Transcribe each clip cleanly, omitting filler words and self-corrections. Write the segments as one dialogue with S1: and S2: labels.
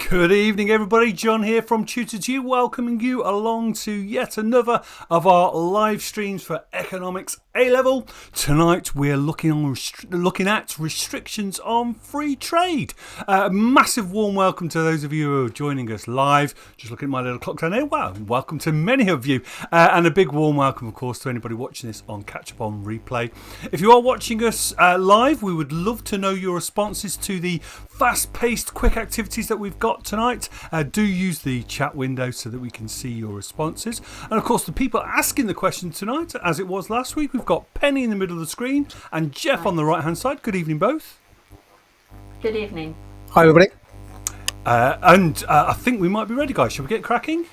S1: Good evening, everybody. John here from Tutor to You, welcoming you along to yet another of our live streams for Economics A-Level. Tonight we're looking at restrictions on free trade. Massive warm welcome to those of you who are joining us live. Just looking at my little clock down there. Wow, welcome to many of you. And a big warm welcome, of course, to anybody watching this on catch-up on replay. If you are watching us live, we would love to know your responses to the fast-paced, quick activities that we've got tonight. Do use the chat window so that we can see your responses. And of course, the people asking the question tonight, as it was last week, we've got Penny in the middle of the screen and Jeff on the right hand side. Good evening, both.
S2: Good evening.
S3: Hi, everybody.
S1: I think we might be ready, guys. Shall we get cracking?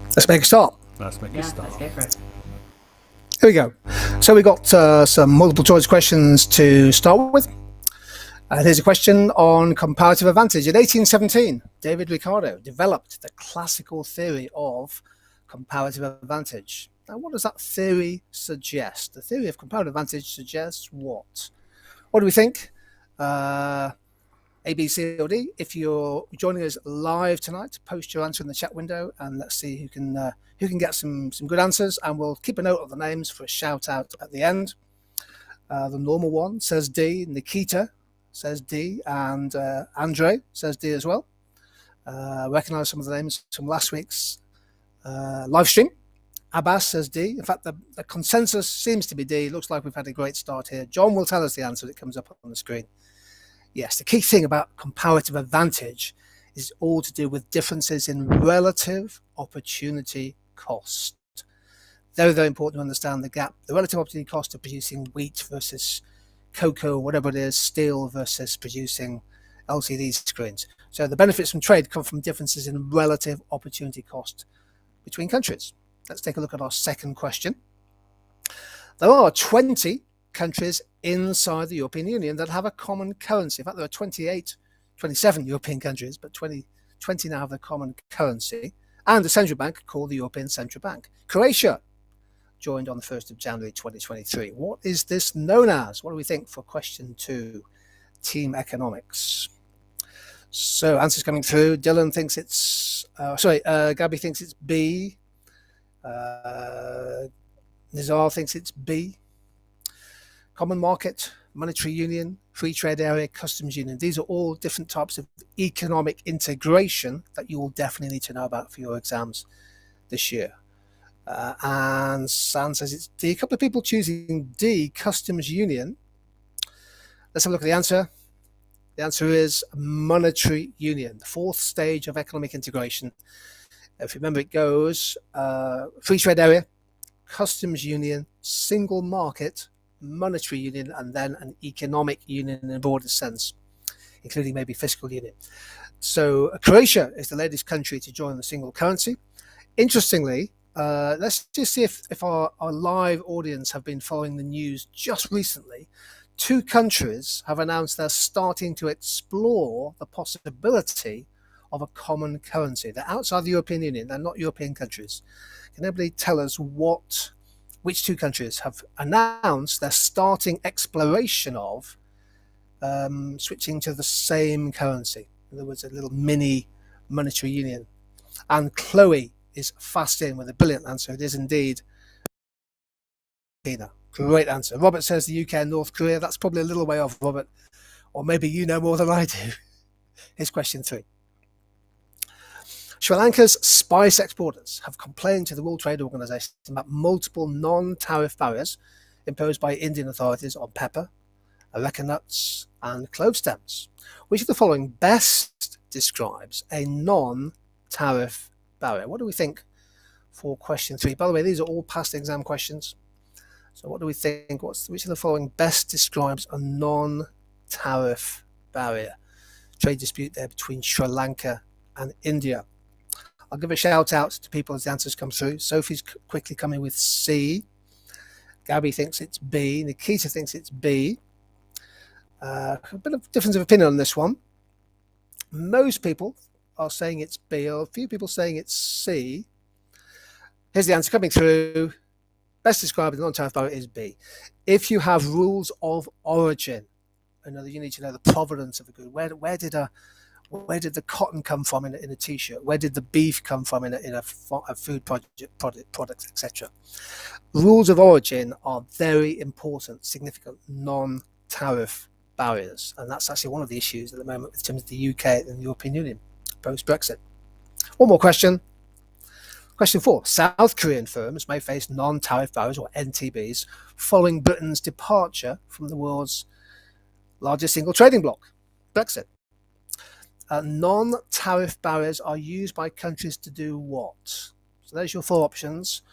S3: Let's make a start.
S1: Let's make a start.
S2: Let's go for it.
S3: Here we go. So we got some multiple choice questions to start with. Here's a question on comparative advantage. In 1817, David Ricardo developed the classical theory of comparative advantage. Now, what does that theory suggest? The theory of comparative advantage suggests what? What do we think? A, B, C, or D? If you're joining us live tonight, post your answer in the chat window, and let's see who can get some good answers. And we'll keep a note of the names for a shout out at the end. The normal one says D. Nikita says D, and Andre says D as well. Recognise some of the names from last week's live stream. Abbas says D. In fact, the consensus seems to be D. Looks like we've had a great start here. John will tell us the answer that comes up on the screen. Yes, the key thing about comparative advantage is all to do with differences in relative opportunity cost. Very, very important to understand the gap, the relative opportunity cost of producing wheat versus cocoa, whatever it is, steel versus producing LCD screens. So the benefits from trade come from differences in relative opportunity cost between countries. Let's take a look at our second question. There are 20 countries inside the European Union that have a common currency. In fact, there are 28 27 European countries, but 20 now have the common currency, and a central bank called the European Central Bank. Croatia joined on the 1st of January 2023. What is this known as? What do we think for question 2, team economics? So answers coming through. Dylan thinks it's, Gabby thinks it's B. Nizar thinks it's B. Common market, monetary union, free trade area, customs union. These are all different types of economic integration that you will definitely need to know about for your exams this year. And San says it's D. A couple of people choosing D, customs union. Let's have a look at the answer. The answer is monetary union, the 4th stage of economic integration. If you remember, it goes free trade area, customs union, single market, monetary union, and then an economic union in a broader sense, including maybe fiscal union. So Croatia is the latest country to join the single currency. Interestingly, let's just see if our live audience have been following the news just recently. 2 countries have announced they're starting to explore the possibility of a common currency. They're outside the European Union. They're not European countries. Can anybody tell us which 2 countries have announced they're starting exploration of switching to the same currency? In other words, a little mini monetary union. And Chloe is fast in with a brilliant answer. It is indeed China. Great answer. Robert says the UK and North Korea. That's probably a little way off, Robert. Or maybe you know more than I do. Here's question 3. Sri Lanka's spice exporters have complained to the World Trade Organization about multiple non-tariff barriers imposed by Indian authorities on pepper, areca nuts, and clove stems. Which of the following best describes a non-tariff barrier? What do we think for question 3? By the way, these are all past exam questions. So what do we think? Which of the following best describes a non-tariff barrier? Trade dispute there between Sri Lanka and India. I'll give a shout out to people as the answers come through. Sophie's quickly coming with C. Gabby thinks it's B. Nikita thinks it's B. A bit of difference of opinion on this one. Most people are saying it's B, or a few people saying it's C. Here's the answer coming through. Best described as non-tariff barrier is B. If you have rules of origin, you need to know the provenance of a good. Where did the cotton come from in a t-shirt? Where did the beef come from in a food product, etc.? Rules of origin are very important, significant non-tariff barriers, and that's actually one of the issues at the moment in terms of the UK and the European Union post-Brexit. One more question. Question 4. South Korean firms may face non-tariff barriers, or NTBs, following Britain's departure from the world's largest single trading bloc, Brexit. Non-tariff barriers are used by countries to do what? So there's your 4 options.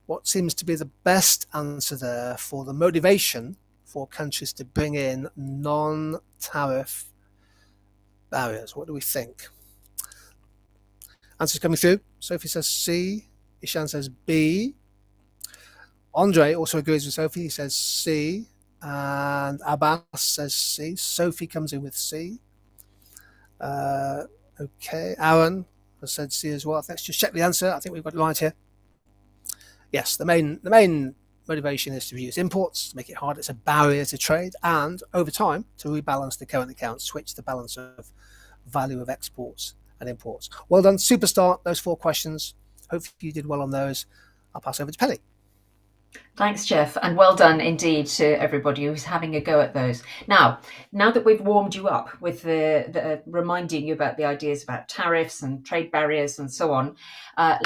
S3: What seems to be the best answer there for the motivation for countries to bring in non-tariff barriers? What do we think? Answers coming through. Sophie says C. Ishan says B. Andre also agrees with Sophie. He says C. And Abbas says C. Sophie comes in with C. Okay. Aaron has said C as well. Let's just check the answer. I think we've got it right here. Yes, the main motivation is to reduce imports, to make it harder. It's a barrier to trade, and over time to rebalance the current account, switch the balance of value of exports and imports. Well done, superstar. Those 4 questions. Hope you did well on those. I'll pass over to Pelly.
S2: Thanks, Jeff, and well done indeed to everybody who's having a go at those. Now that we've warmed you up with the reminding you about the ideas about tariffs and trade barriers and so on,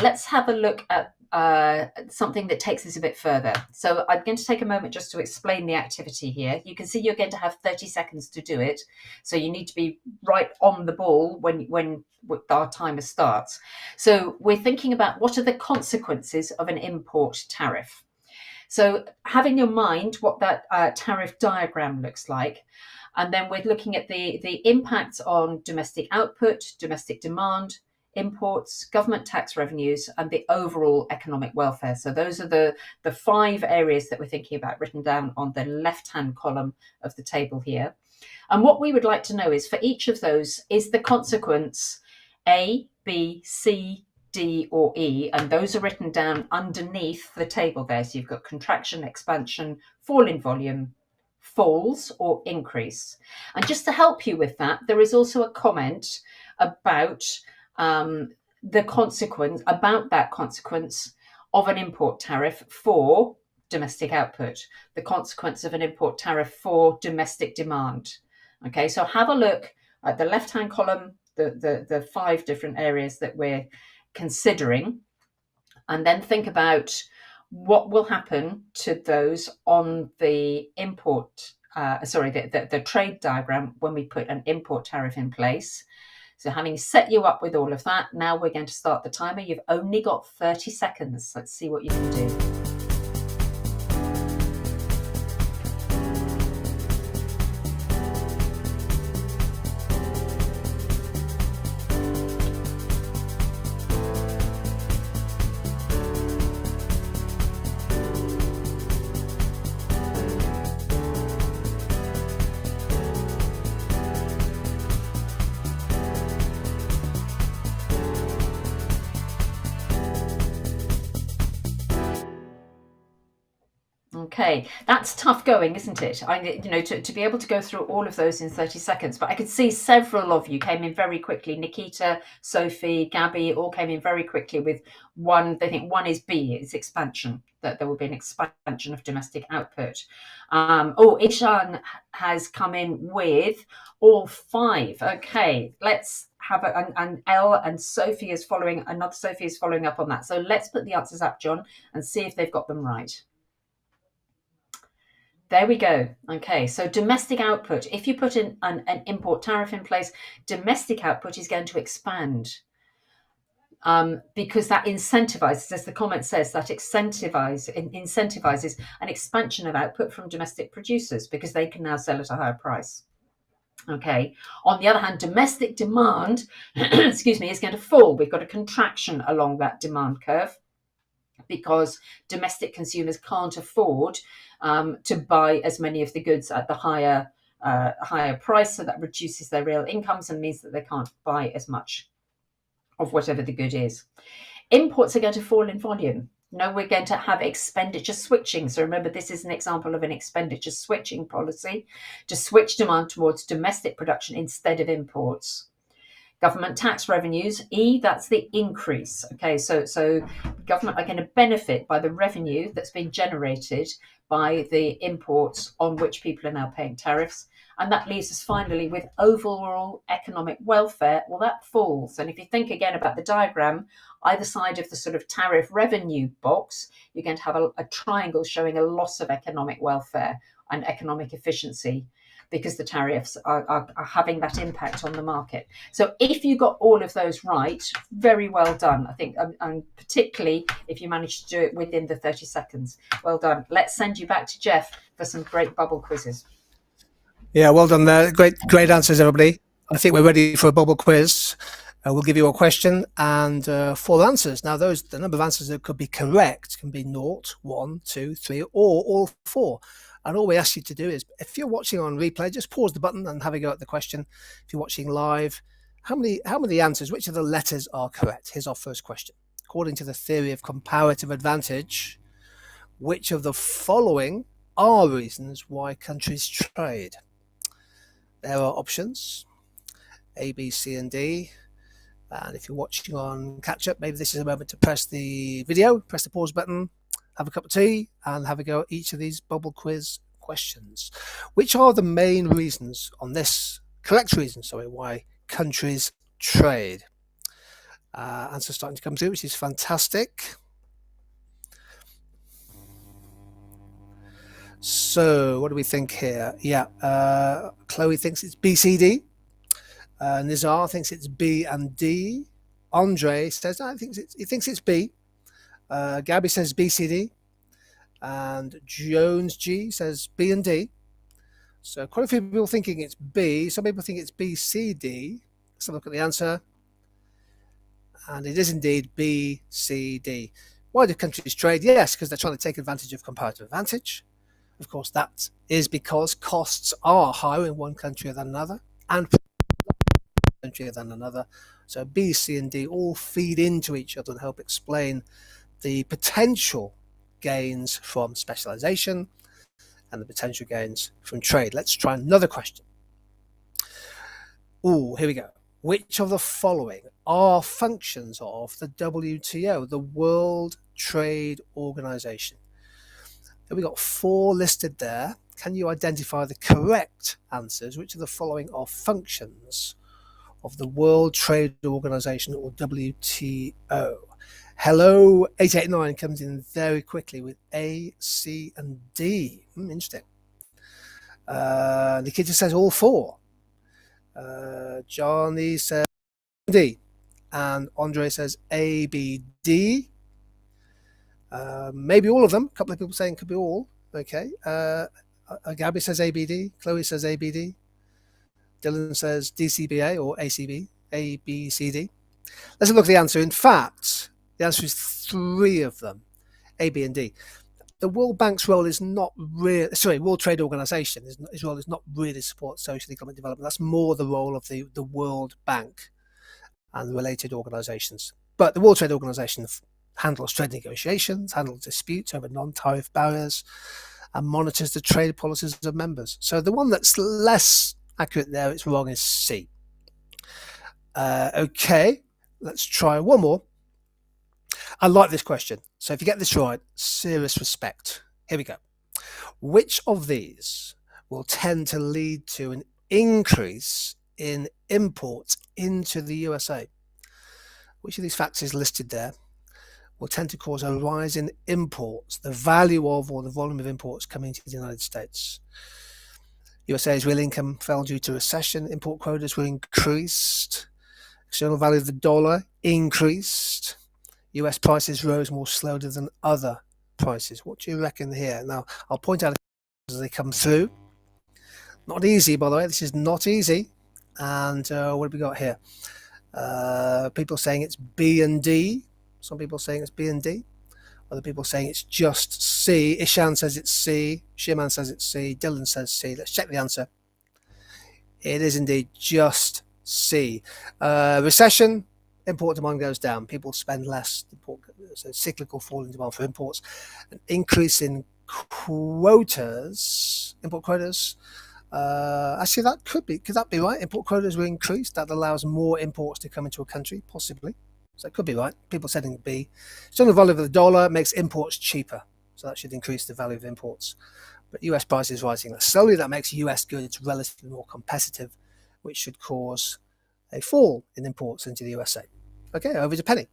S2: let's have a look at something that takes us a bit further. So I'm going to take a moment just to explain the activity here. You can see you're going to have 30 seconds to do it. So you need to be right on the ball when our timer starts. So we're thinking about what are the consequences of an import tariff. So have in your mind what that tariff diagram looks like. And then we're looking at the impacts on domestic output, domestic demand, imports, government tax revenues, and the overall economic welfare. So those are the 5 areas that we're thinking about, written down on the left-hand column of the table here. And what we would like to know is for each of those, is the consequence A, B, C, D, or E? And those are written down underneath the table there. So you've got contraction, expansion, fall in volume, falls, or increase. And just to help you with that, there is also a comment about the consequence, about that consequence of an import tariff for domestic output, the consequence of an import tariff for domestic demand. Okay, so have a look at the left-hand column, the 5 different areas that we're considering, and then think about what will happen to those on the the trade diagram when we put an import tariff in place. So having set you up with all of that, now we're going to start the timer. You've only got 30 seconds. Let's see what you can do. Okay, that's tough going, isn't it? To be able to go through all of those in 30 seconds, but I could see several of you came in very quickly. Nikita, Sophie, Gabby all came in very quickly with one. They think one is B, it's expansion, that there will be an expansion of domestic output. Ishan has come in with all 5. Okay, let's have and L and Sophie is following, another Sophie is following up on that. So let's put the answers up, John, and see if they've got them right. There we go. Okay, so domestic output. If you put in an import tariff in place, domestic output is going to expand because that incentivizes, as the comment says, that incentivizes an expansion of output from domestic producers because they can now sell at a higher price. Okay. On the other hand, domestic demand, excuse me, is going to fall. We've got a contraction along that demand curve, because domestic consumers can't afford to buy as many of the goods at the higher price, so that reduces their real incomes and means that they can't buy as much of whatever the good is. Imports are going to fall in volume. No, we're going to have expenditure switching. So remember, this is an example of an expenditure switching policy to switch demand towards domestic production instead of imports. Government tax revenues, E, that's the increase. Okay, so government are going to benefit by the revenue that's been generated by the imports on which people are now paying tariffs. And that leaves us finally with overall economic welfare. Well, that falls. And if you think again about the diagram, either side of the sort of tariff revenue box, you're going to have a triangle showing a loss of economic welfare and economic efficiency, because the tariffs are having that impact on the market. So if you got all of those right, very well done. I think, and particularly if you managed to do it within the 30 seconds, well done. Let's send you back to Jeff for some great bubble quizzes.
S3: Yeah, well done there. Great answers, everybody. I think we're ready for a bubble quiz. We'll give you a question and 4 answers. Now, the number of answers that could be correct can be 0, 1, 2, 3, or all 4. And all we ask you to do is, if you're watching on replay, just pause the button and have a go at the question. If you're watching live, how many answers, which of the letters are correct? Here's our first question. According to the theory of comparative advantage, which of the following are reasons why countries trade? There are options, A, B, C, and D. And if you're watching on catch-up, maybe this is a moment to press the video, press the pause button, have a cup of tea, and have a go at each of these bubble quiz questions. Which are the main reasons on this, correct reasons, why countries trade? Answers starting to come through, which is fantastic. So what do we think here? Yeah, Chloe thinks it's B, C, D. Nizar thinks it's B and D. Andre says he thinks it's B. Gabby says B, C, D. And Jones G says B and D. So quite a few people thinking it's B. Some people think it's B, C, D. Let's have a look at the answer. And it is indeed B, C, D. Why do countries trade? Yes, because they're trying to take advantage of comparative advantage. Of course, that is because costs are higher in one country than another, and country than another. So B, C, and D all feed into each other and help explain the potential gains from specialization and the potential gains from trade. Let's try another question. Here we go. Which of the following are functions of the WTO, the World Trade Organization? We got 4 listed there. Can you identify the correct answers? Which of the following are functions of the World Trade Organization, or WTO? Hello 889 comes in very quickly with A, C, and D. Interesting. Nikita says all 4. Johnny says D, and Andre says A, B, D. Maybe all of them. A couple of people saying could be all. Okay. Gabby says ABD. Chloe says ABD. Dylan says DCBA or ACB, ABCD. Let's look at the answer. In fact, the answer is 3 of them, A, B, and D. The World Bank's role is not really, World Trade Organization, his role is not really support social and economic development. That's more the role of the World Bank and related organizations. But the World Trade Organization handles trade negotiations, handles disputes over non-tariff barriers, and monitors the trade policies of members. So the one that's less accurate there, it's wrong, is C. Okay, let's try one more. I like this question. So if you get this right, serious respect. Here we go. Which of these will tend to lead to an increase in imports into the USA? Which of these factors listed there will tend to cause a rise in imports, the value of or the volume of imports coming into the United States? USA's real income fell due to recession. Import quotas were increased. External value of the dollar increased. US prices rose more slowly than other prices. What do you reckon here? Now, I'll point out as they come through. Not easy, by the way. This is not easy. And what have we got here? People saying it's B and D. Some people saying it's B and D. Other people saying it's just C. Ishan says it's C. Shiman says it's C. Dylan says C. Let's check the answer. It is indeed just C. Recession, import demand goes down. People spend less. So cyclical fall in demand for imports. An increase in quotas, import quotas. Actually, that could that be right? Import quotas were increased. That allows more imports to come into a country, possibly. So it could be right. People setting B. So the value of the dollar makes imports cheaper. So that should increase the value of imports. But US prices rising slowly, that makes US goods relatively more competitive, which should cause a fall in imports into the USA. Okay, over to Penny.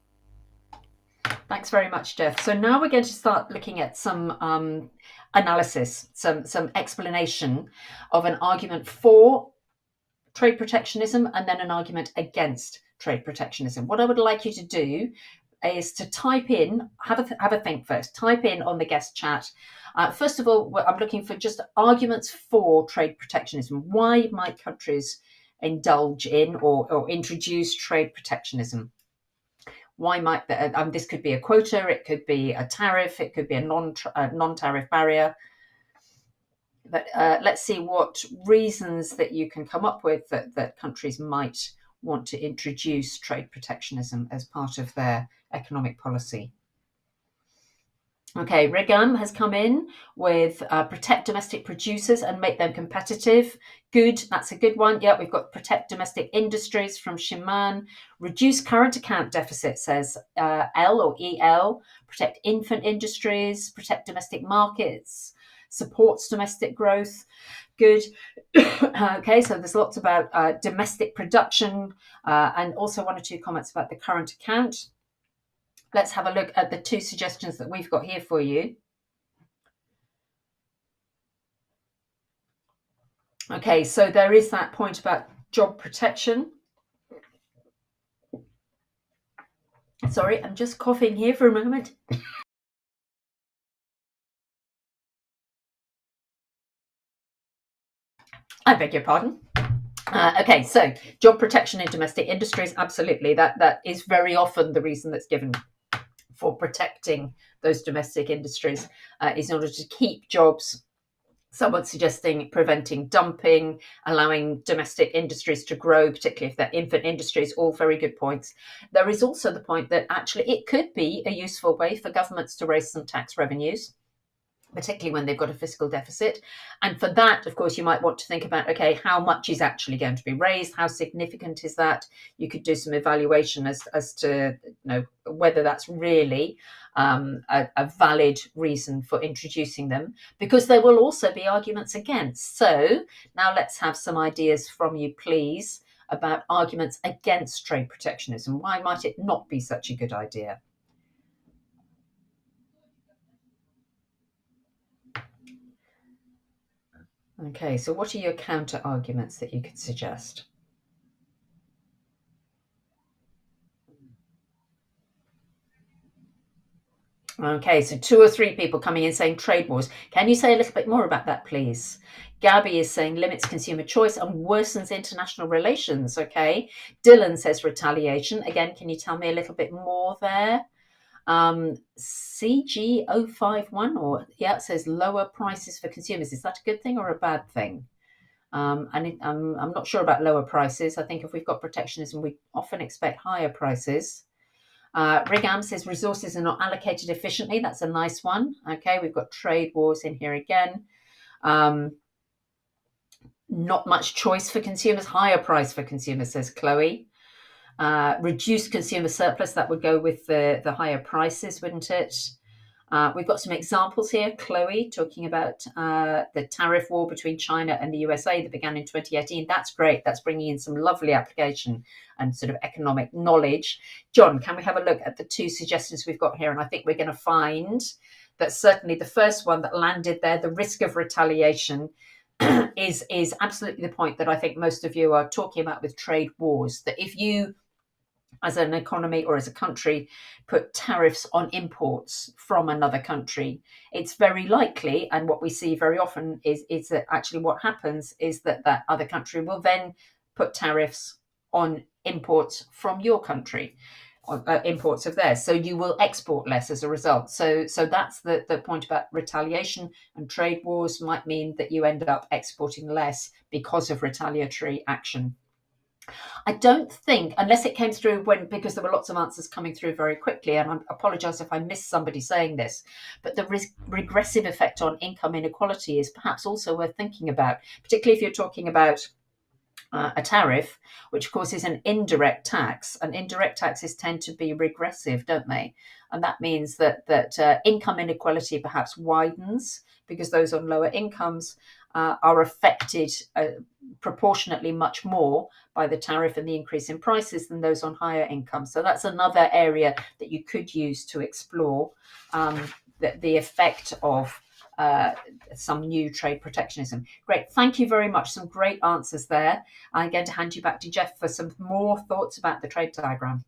S2: Thanks very much, Jeff. So now we're going to start looking at some analysis, some explanation of an argument for trade protectionism and then an argument against trade protectionism. What I would like you to do is to type in, have a think first, type in on the guest chat. First of all, I'm looking for just arguments for trade protectionism. Why might countries indulge in or introduce trade protectionism? Why might this could be a quota, it could be a tariff, it could be a non-tariff barrier. But let's see what reasons that you can come up with that countries might want to introduce trade protectionism as part of their economic policy. Okay, Regam has come in with protect domestic producers and make them competitive. Good, that's a good one. Yeah, we've got protect domestic industries from Shiman. Reduce current account deficit, says L or EL. Protect infant industries, protect domestic markets, supports domestic growth. Good. Okay, so there's lots about domestic production and also 1 or 2 comments about the current account. Let's have a look at the 2 suggestions that we've got here for you. Okay, so there is that point about job protection. Sorry, I'm just coughing here for a moment. I beg your pardon. Okay, so job protection in domestic industries, absolutely. That is very often the reason that's given for protecting those domestic industries is in order to keep jobs Someone suggesting preventing dumping, allowing domestic industries to grow, particularly if they're infant industries, all very good points. There is also the point that actually it could be a useful way for governments to raise some tax revenues, particularly when they've got a fiscal deficit. And for that, of course, you might want to think about, okay, how much is actually going to be raised? How significant is that? You could do some evaluation as to whether that's really a valid reason for introducing them, because there will also be arguments against. So now let's have some ideas from you, please, about arguments against trade protectionism. Why might it not be such a good idea? Okay, so what are your counter arguments that you could suggest? Okay, so 2 or 3 people coming in saying trade wars. Can you say a little bit more about that, please? Gabby is saying limits consumer choice and worsens international relations. Okay. Dylan says retaliation. Again, can you tell me a little bit more there? CG051, it says lower prices for consumers. Is that a good thing or a bad thing? I'm not sure about lower prices. I think if we've got protectionism, we often expect higher prices. Rigam says resources are not allocated efficiently. That's a nice one. Okay, we've got trade wars in here again. Not much choice for consumers, higher price for consumers, says Chloe. Reduced consumer surplus, that would go with the higher prices, wouldn't it? We've got some examples here. Chloe talking about the tariff war between China and the USA that began in 2018. That's great. That's bringing in some lovely application and sort of economic knowledge. John, can we have a look at the 2 suggestions we've got here? And I think we're going to find that certainly the first one that landed there, the risk of retaliation, is absolutely the point that I think most of you are talking about with trade wars. That if you, as an economy or as a country, put tariffs on imports from another country, it's very likely, and what we see very often is that actually what happens is that other country will then put tariffs on imports from your country, imports of theirs. So you will export less as a result. So that's the point about retaliation, and trade wars might mean that you end up exporting less because of retaliatory action. I don't think, unless it came through because there were lots of answers coming through very quickly, and I apologise if I missed somebody saying this, but the regressive effect on income inequality is perhaps also worth thinking about, particularly if you're talking about a tariff, which of course is an indirect tax, and indirect taxes tend to be regressive, don't they? And that means that income inequality perhaps widens because those on lower incomes are affected proportionately much more by the tariff and the increase in prices than those on higher incomes. So that's another area that you could use to explore the effect of some new trade protectionism. Great. Thank you very much. Some great answers there. I'm going to hand you back to Jeff for some more thoughts about the trade diagram.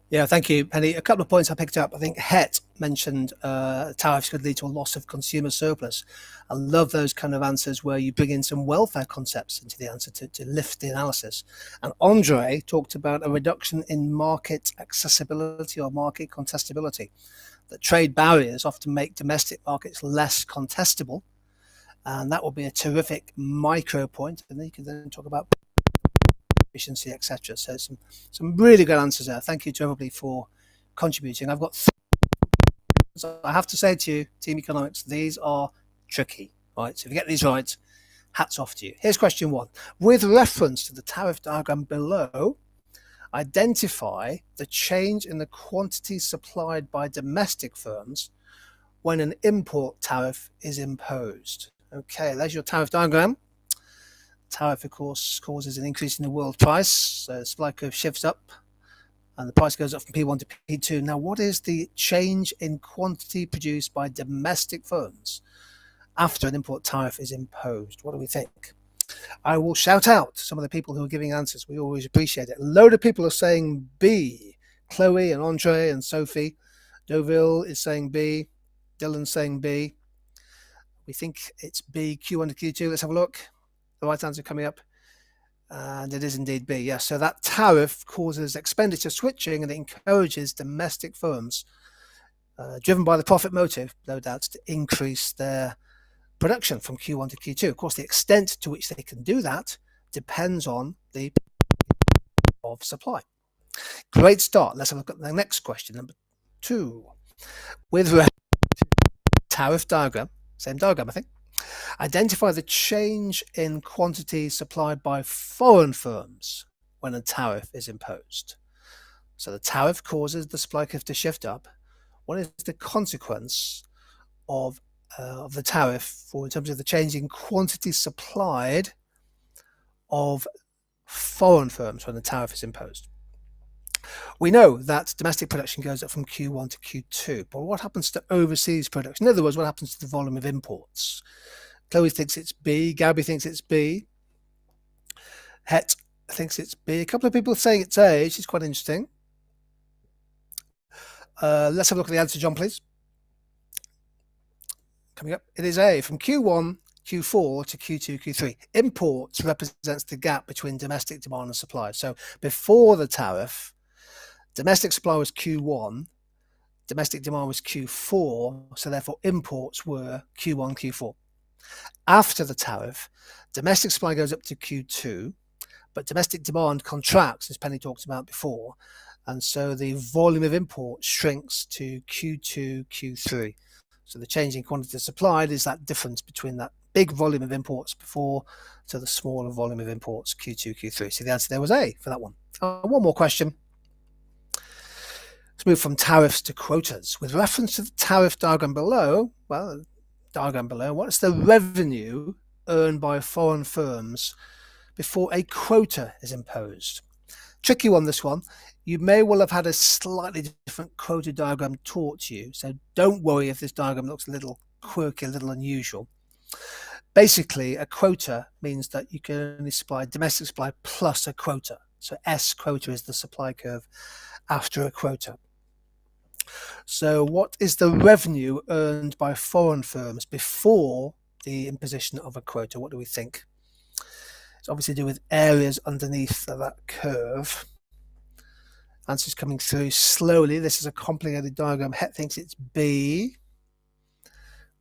S3: Yeah, thank you, Penny. A couple of points I picked up. I think Het mentioned tariffs could lead to a loss of consumer surplus. I love those kind of answers where you bring in some welfare concepts into the answer to lift the analysis. And Andre talked about a reduction in market accessibility or market contestability. That trade barriers often make domestic markets less contestable. And that will be a terrific micro point. And then you can then talk about efficiency, etc. So some really good answers there. Thank you to everybody for contributing. I've got so I have to say to you, Team Economics, these are tricky, right? So if you get these right, hats off to you. Here's question 1. With reference to the tariff diagram below, identify the change in the quantity supplied by domestic firms when an import tariff is imposed. Okay, there's your tariff diagram. Tariff, of course, causes an increase in the world price. So the supply curve shifts up and the price goes up from P1 to P2. Now, what is the change in quantity produced by domestic firms after an import tariff is imposed? What do we think? I will shout out some of the people who are giving answers. We always appreciate it. A load of people are saying B. Chloe and Andre and Sophie. Deauville is saying B. Dylan's saying B. We think it's B, Q1 to Q2. Let's have a look. The right answer coming up. And it is indeed B. Yes, so that tariff causes expenditure switching and it encourages domestic firms, driven by the profit motive, no doubt, to increase their production from Q1 to Q2. Of course, the extent to which they can do that depends on the of supply. Great start. Let's have a look at the next question, number 2. With tariff diagram, same diagram, I think. Identify the change in quantity supplied by foreign firms when a tariff is imposed. So the tariff causes the supply curve to shift up. What is the consequence of the tariff in terms of the change in quantity supplied of foreign firms when the tariff is imposed? We know that domestic production goes up from Q1 to Q2, but what happens to overseas production? In other words, what happens to the volume of imports? Chloe thinks it's B, Gabby thinks it's B, Het thinks it's B. A couple of people saying it's A, which is quite interesting. Let's have a look at the answer, John, please. Coming up, it is A, from Q1, Q4 to Q2, Q3. Imports represents the gap between domestic demand and supply. So before the tariff, domestic supply was Q1, domestic demand was Q4, so therefore imports were Q1, Q4. After the tariff, domestic supply goes up to Q2, but domestic demand contracts, as Penny talked about before, and so the volume of imports shrinks to Q2, Q3. So the change in quantity supplied is that difference between that big volume of imports before to the smaller volume of imports Q2, Q3. So the answer there was A for that one. One more question. Let's move from tariffs to quotas. With reference to the tariff diagram below, what is the revenue earned by foreign firms before a quota is imposed? Tricky one, this one. You may well have had a slightly different quota diagram taught to you, so don't worry if this diagram looks a little quirky, a little unusual. Basically, a quota means that you can only supply domestic supply plus a quota. So S quota is the supply curve after a quota. So what is the revenue earned by foreign firms before the imposition of a quota? What do we think? It's obviously to do with areas underneath that curve. Answers coming through slowly. This is a complicated diagram. Het thinks it's B.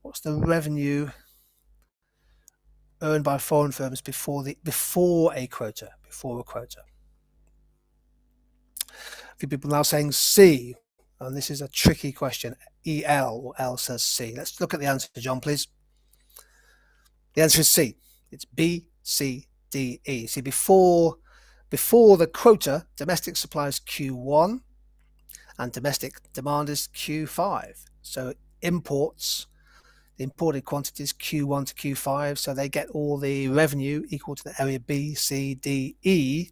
S3: What's the revenue earned by foreign firms before a quota? Before a quota. A few people now saying C, and this is a tricky question. EL or L says C. Let's look at the answer, John, please. The answer is C. It's B, C, D, E. See, before the quota, domestic supply is Q1 and domestic demand is Q5. So imports, the imported quantities Q1 to Q5, so they get all the revenue equal to the area B, C, D, E.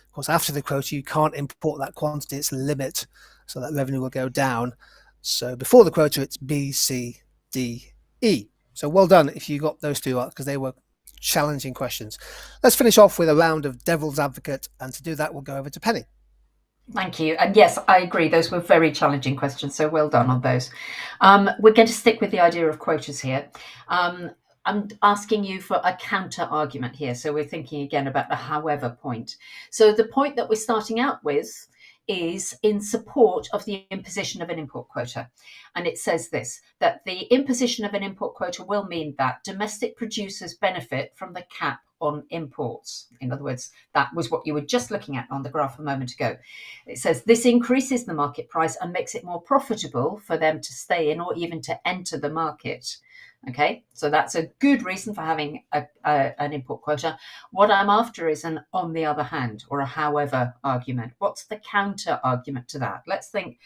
S3: Of course, after the quota, you can't import that quantity, it's a limit, so that revenue will go down. So before the quota, it's B, C, D, E. So well done if you got those two right, because they were challenging questions. Let's finish off with a round of devil's advocate, and to do that we'll go over to Penny.
S2: Thank you. And yes, I agree. Those were very challenging questions. So well done on those. We're going to stick with the idea of quotas here. I'm asking you for a counter argument here. So we're thinking again about the however point. So the point that we're starting out with is in support of the imposition of an import quota. And it says this, that the imposition of an import quota will mean that domestic producers benefit from the cap on imports. In other words, that was what you were just looking at on the graph a moment ago. It says this increases the market price and makes it more profitable for them to stay in or even to enter the market. Okay, so that's a good reason for having an import quota. What I'm after is an on the other hand or a however argument. What's the counter argument to that? Let's think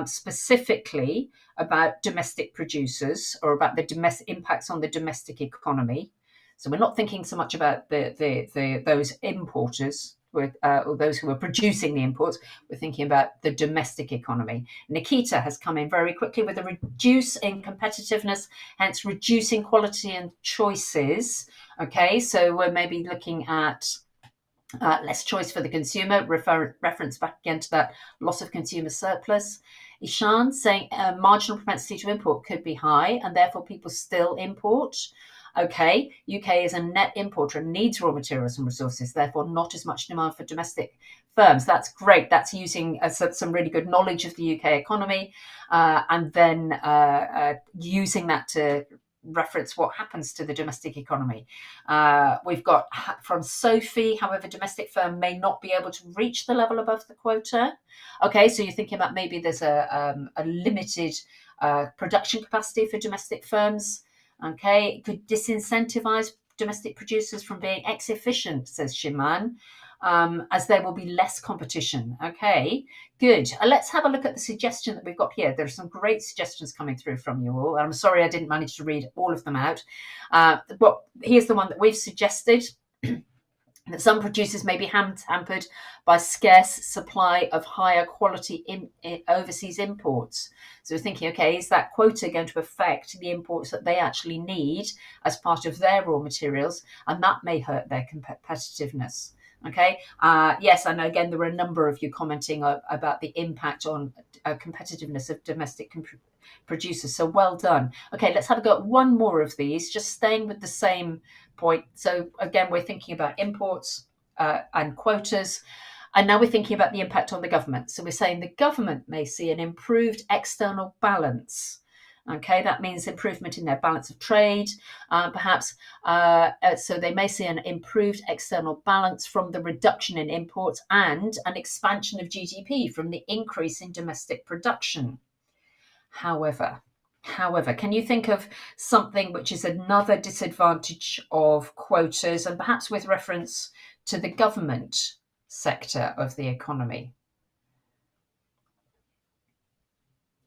S2: specifically about domestic producers or about the domestic impacts on the domestic economy. So we're not thinking so much about those importers or those who are producing the imports. We're thinking about the domestic economy. Nikita has come in very quickly with a reduce in competitiveness, hence reducing quality and choices. Okay, so we're maybe looking at less choice for the consumer, reference back again to that loss of consumer surplus. Ishan saying marginal propensity to import could be high and therefore people still import. Okay, UK is a net importer and needs raw materials and resources, therefore not as much demand for domestic firms. That's great. That's using some really good knowledge of the UK economy and then using that to reference what happens to the domestic economy. We've got from Sophie, however, domestic firm may not be able to reach the level above the quota. Okay, so you're thinking about maybe there's a limited production capacity for domestic firms. Okay, it could disincentivize domestic producers from being efficient, says Shiman, as there will be less competition. Okay, good. Let's have a look at the suggestion that we've got here. There are some great suggestions coming through from you all. I'm sorry I didn't manage to read all of them out. But here's the one that we've suggested. That some producers may be hampered by scarce supply of higher quality overseas imports. So we're thinking, okay, is that quota going to affect the imports that they actually need as part of their raw materials? And that may hurt their competitiveness. Okay. Yes, and again, there were a number of you commenting about the impact on competitiveness of domestic producers. So well done. Okay, let's have a go at one more of these, just staying with the same point. So again, we're thinking about imports and quotas. And now we're thinking about the impact on the government. So we're saying the government may see an improved external balance. Okay, that means improvement in their balance of trade, perhaps. So they may see an improved external balance from the reduction in imports and an expansion of GDP from the increase in domestic production. However, can you think of something which is another disadvantage of quotas, and perhaps with reference to the government sector of the economy?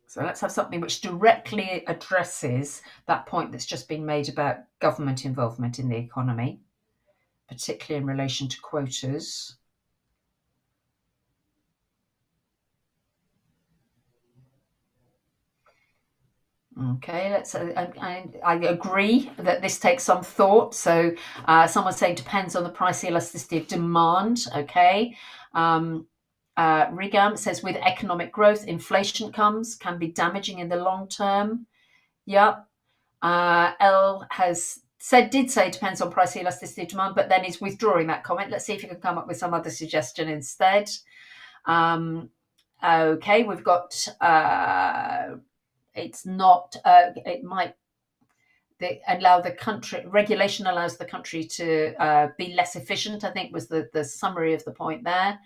S2: So let's have something which directly addresses that point that's just been made about government involvement in the economy, particularly in relation to quotas. Okay, let's. I agree that this takes some thought. So, someone's saying depends on the price elasticity of demand. Okay, Rigam says with economic growth, inflation can be damaging in the long term. Yep. L did say depends on price elasticity of demand, but then is withdrawing that comment. Let's see if you can come up with some other suggestion instead. Okay, we've got. It's not. It might. Regulation allows the country to be less efficient, I think was the summary of the point there.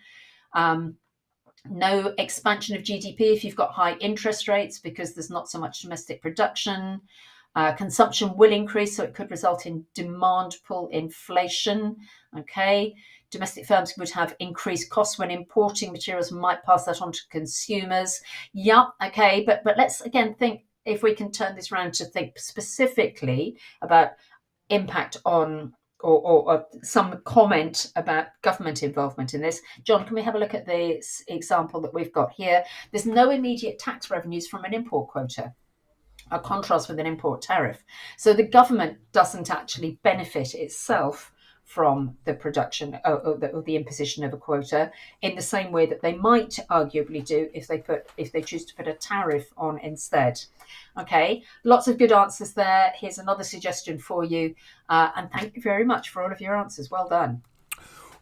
S2: No expansion of GDP if you've got high interest rates because there's not so much domestic production. Consumption will increase, so it could result in demand pull inflation. Okay. Domestic firms would have increased costs when importing materials and might pass that on to consumers. Yep, okay, but let's again think if we can turn this around to think specifically about impact on or some comment about government involvement in this. John, can we have a look at the example that we've got here? There's no immediate tax revenues from an import quota. A contrast with an import tariff. So the government doesn't actually benefit itself from the production or the imposition of a quota in the same way that they might arguably do if they choose to put a tariff on instead. Okay, lots of good answers there. Here's another suggestion for you, and thank you very much for all of your answers. Well done.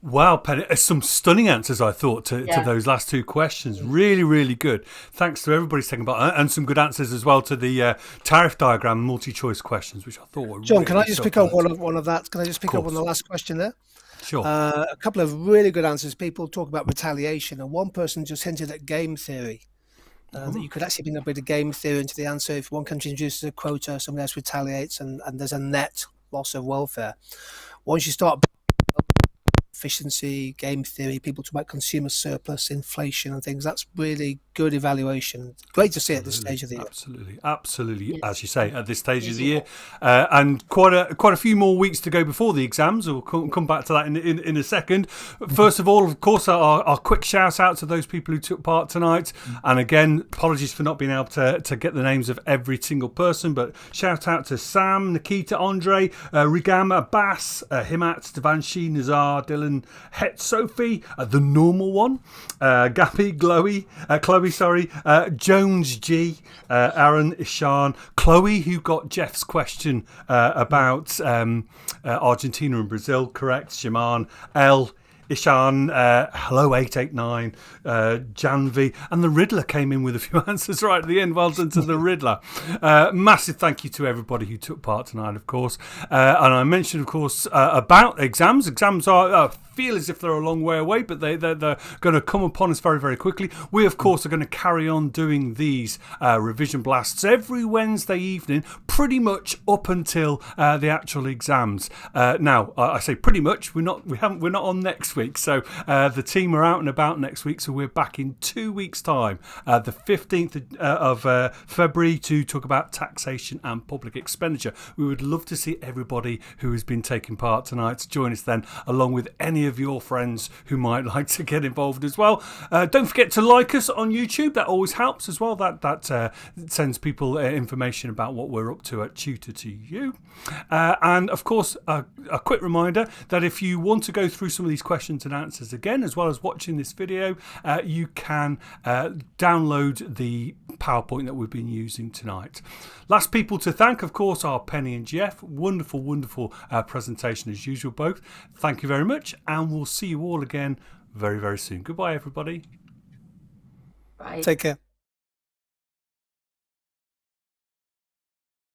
S1: Wow, Penny, some stunning answers, I thought, to those last two questions. Really, really good. Thanks to everybody taking part, and some good answers as well to the tariff diagram multi-choice questions, which I thought were
S3: John,
S1: really
S3: can I just pick up one of that? Can I just pick up on the last question there?
S1: Sure.
S3: A couple of really good answers. People talk about retaliation, and one person just hinted at game theory. That you could actually bring a bit of game theory into the answer. If one country introduces a quota, somebody else retaliates, and there's a net loss of welfare. Once you start efficiency, game theory, people talk about consumer surplus, inflation and things. That's really good evaluation. Great to see at this stage of the year. Absolutely. Yes.
S1: As you say, at this stage of the year. And quite a few more weeks to go before the exams. We'll come back to that in a second. First of all, of course, our quick shout out to those people who took part tonight. And again, apologies for not being able to get the names of every single person, but shout out to Sam, Nikita, Andre, Rigam, Abbas, Himat, Devanshi, Nazar, Dylan, Het, Sophie, the normal one, Gappy, Chloe, Jones G, Aaron, Ishan, Chloe, who got Jeff's question about Argentina and Brazil, correct, Shaman, L, Ishan, hello 889, Janvi, and the Riddler came in with a few answers right at the end. Well done to the Riddler. Massive thank you to everybody who took part tonight, of course. And I mentioned, of course, about exams. Exams are feel as if they're a long way away, but they're going to come upon us very, very quickly. We, of course, are going to carry on doing these revision blasts every Wednesday evening, pretty much up until the actual exams. Now, I say pretty much. We're not on next week, so the team are out and about next week. So we're back in 2 weeks' time, the 15th of February, to talk about taxation and public expenditure. We would love to see everybody who has been taking part tonight to join us then, along with any of your friends who might like to get involved as well. Don't forget to like us on YouTube. That always helps as well. That sends people information about what we're up to at Tutor to You. And of course, a quick reminder that if you want to go through some of these questions and answers again, as well as watching this video, you can download the PowerPoint that we've been using tonight. Last people to thank, of course, are Penny and Jeff. Wonderful presentation as usual, both. Thank you very much, and we'll see you all again very, very soon. Goodbye, everybody.
S2: Bye.
S3: Take care.